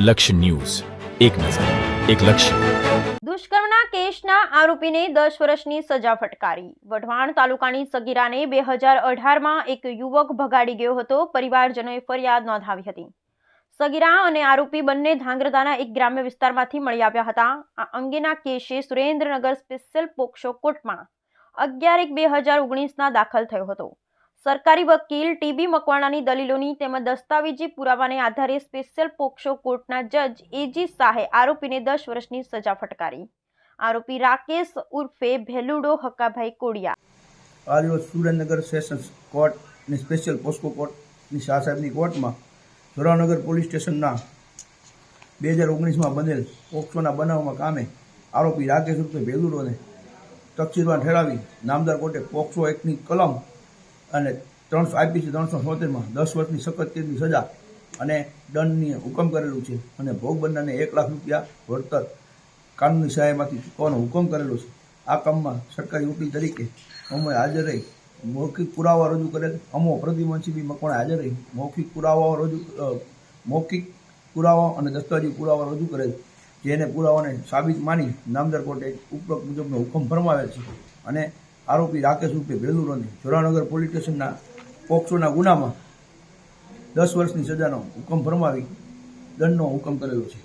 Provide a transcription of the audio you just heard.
લક્ષ્ય ન્યૂઝ, એક નજર, એક લક્ષ્ય. દુષ્કર્મના કેસના આરોપીને 10 વર્ષની સજા ફટકારી. વઢવાણ તાલુકાની સગીરાને 2018માં એક યુવક ભગાડી ગયો હતો. પરિવારજનોએ ફરિયાદ નોંધાવી હતી. સગીરા અને આરોપી બંને ધાંગ્રધાના એક ગ્રામ્ય વિસ્તારમાંથી મળી આવ્યા હતા. આ અંગેના કેસે સુરેન્દ્રનગર સ્પેશિયલ પોક્સો કોર્ટમાં 11/1/2019ના દાખલ થયો હતો. સરકારી વકીલ ટીબી મકવાણાની દલીલોની તેમજ દસ્તાવેજી પુરાવાને આધારે સ્પેશિયલ પોક્સો કોર્ટના જજ એજી શાહે આરોપીને 10 વર્ષની સજા ફટકારી. આરોપી રાકેશ ઉર્ફે ભેલુડો હકાભાઈ કોડિયા આજરોજ સુરેન્દ્રનગર સેશન્સ કોર્ટની સ્પેશિયલ પોસ્કો કોર્ટની શાહ સાહેબની કોર્ટમાં જોરાવનગર પોલીસ સ્ટેશનના 2019માં બનેલ પોક્સોના બનાવમાં કામે આરોપી રાકેશ ઉર્ફે ભેલુડોને તકસીરવાર ઠેરાવી નામદાર કોર્ટે પોક્સો એક્ટની કલમ અને IPC 377માં 10 વર્ષની સખત કેદની સજા અને દંડની હુકમ કરેલું છે અને ભોગ બનનારને 1 લાખ રૂપિયા વળતર કાનૂની સહાયમાંથી ચૂકવવાનો હુકમ કરેલો છે. આ કામમાં સરકારી વકીલ તરીકે અમે હાજર રહી મૌખિક પુરાવા રજૂ કરેલ. અમો પ્રતિમનસિંહ મકવાણા હાજર રહી મૌખિક પુરાવા અને દસ્તાવેજી પુરાવા રજૂ કરેલ, જેને પુરાવાને સાબિત માની નામદાર કોર્ટે ઉપરોક્ત મુજબનો હુકમ ફરમાવેલ છે અને આરોપી રાકેશ ઉર્ફે ભેલુડોને જોરાવનગર પોલીસ સ્ટેશનના પોક્સોના ગુનામાં 10 વર્ષની સજાનો હુકમ ફરમાવી દંડનો હુકમ કરેલો છે.